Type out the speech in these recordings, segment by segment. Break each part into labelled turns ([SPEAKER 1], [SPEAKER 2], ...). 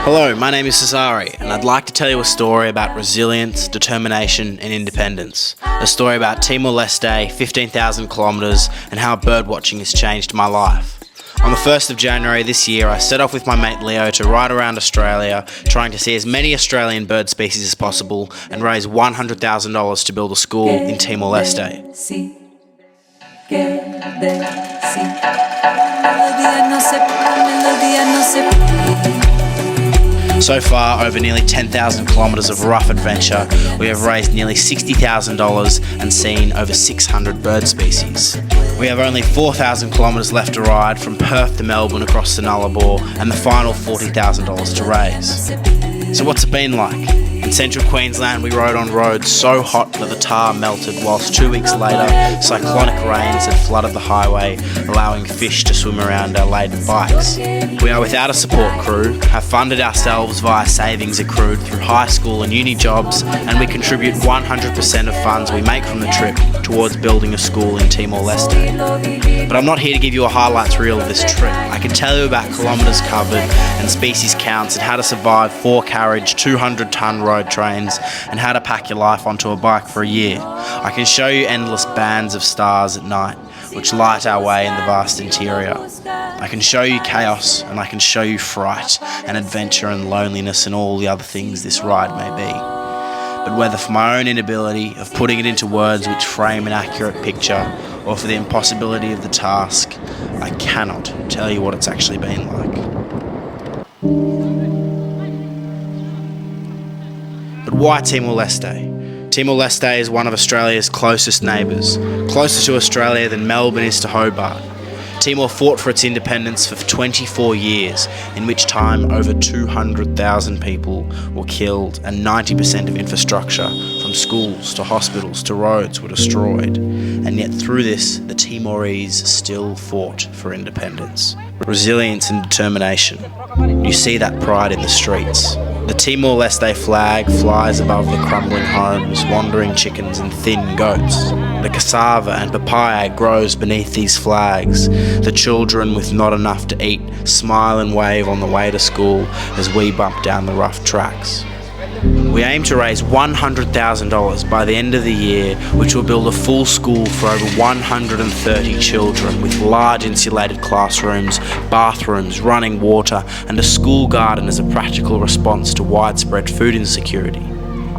[SPEAKER 1] Hello, my name is Cesare, and I'd like to tell you a story about resilience, determination, and independence. A story about Timor-Leste, 15,000 kilometres, and how birdwatching has changed my life. On the 1st of January this year, I set off with my mate Leo to ride around Australia, trying to see as many Australian bird species as possible and raise $100,000 to build a school in Timor-Leste. So far, over nearly 10,000 kilometres of rough adventure, we have raised nearly $60,000 and seen over 600 bird species. We have only 4,000 kilometres left to ride from Perth to Melbourne across the Nullarbor and the final $40,000 to raise. So what's it been like? In central Queensland, we rode on roads so hot that the tar melted, whilst 2 weeks later, cyclonic rains had flooded the highway, allowing fish to swim around our laden bikes. We are without a support crew, have funded ourselves via savings accrued through high school and uni jobs, and we contribute 100% of funds we make from the trip towards building a school in Timor-Leste. But I'm not here to give you a highlights reel of this trip. I can tell you about kilometres covered and species counts and how to survive 4-carriage, 200-tonne road trains and how to pack your life onto a bike for a year. I can show you endless bands of stars at night which light our way in the vast interior. I can show you chaos, and I can show you fright and adventure and loneliness and all the other things this ride may be. But whether for my own inability of putting it into words which frame an accurate picture, or for the impossibility of the task, I cannot tell you what it's actually been like. But why Timor-Leste? Timor-Leste is one of Australia's closest neighbours, closer to Australia than Melbourne is to Hobart. Timor fought for its independence for 24 years, in which time over 200,000 people were killed and 90% of infrastructure, from schools to hospitals to roads, were destroyed. And yet through this, the Timorese still fought for independence. Resilience and determination. You see that pride in the streets. The Timor-Leste flag flies above the crumbling homes, wandering chickens and thin goats. The cassava and papaya grows beneath these flags. The children with not enough to eat smile and wave on the way to school as we bump down the rough tracks. We aim to raise $100,000 by the end of the year, which will build a full school for over 130 children with large insulated classrooms, bathrooms, running water, and a school garden as a practical response to widespread food insecurity.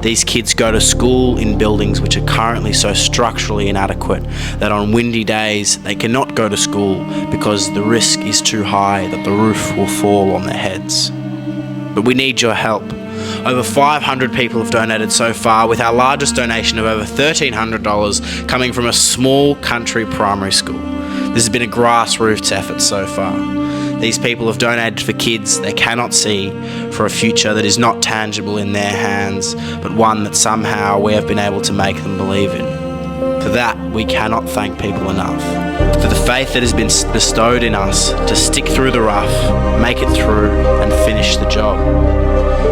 [SPEAKER 1] These kids go to school in buildings which are currently so structurally inadequate that on windy days they cannot go to school because the risk is too high that the roof will fall on their heads. But we need your help. Over 500 people have donated so far, with our largest donation of over $1,300 coming from a small country primary school. This has been a grassroots effort so far. These people have donated for kids they cannot see, for a future that is not tangible in their hands, but one that somehow we have been able to make them believe in. For that, we cannot thank people enough. For the faith that has been bestowed in us to stick through the rough, make it through, and finish the job.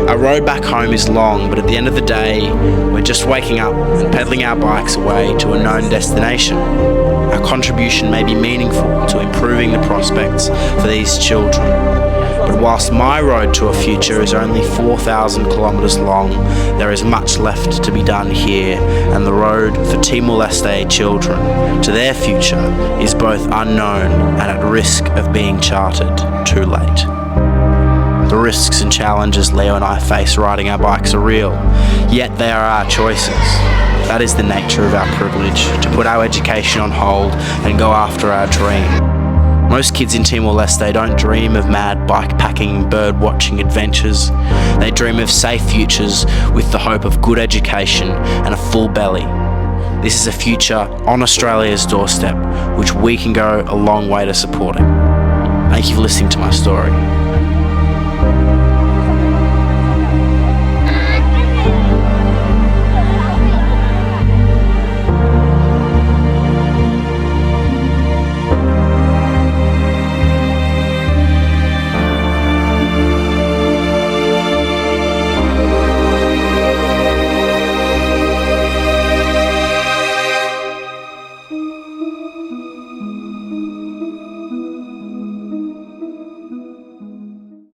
[SPEAKER 1] Our road back home is long, but at the end of the day, we're just waking up and pedaling our bikes away to a known destination. Our contribution may be meaningful to improving the prospects for these children. But whilst my road to a future is only 4,000 kilometres long, there is much left to be done here, and the road for Timor-Leste children to their future is both unknown and at risk of being charted too late. The risks and challenges Leo and I face riding our bikes are real, yet they are our choices. That is the nature of our privilege, to put our education on hold and go after our dream. Most kids in Timor-Leste don't dream of mad bike-packing, bird-watching adventures. They dream of safe futures with the hope of good education and a full belly. This is a future on Australia's doorstep, which we can go a long way to supporting. Thank you for listening to my story.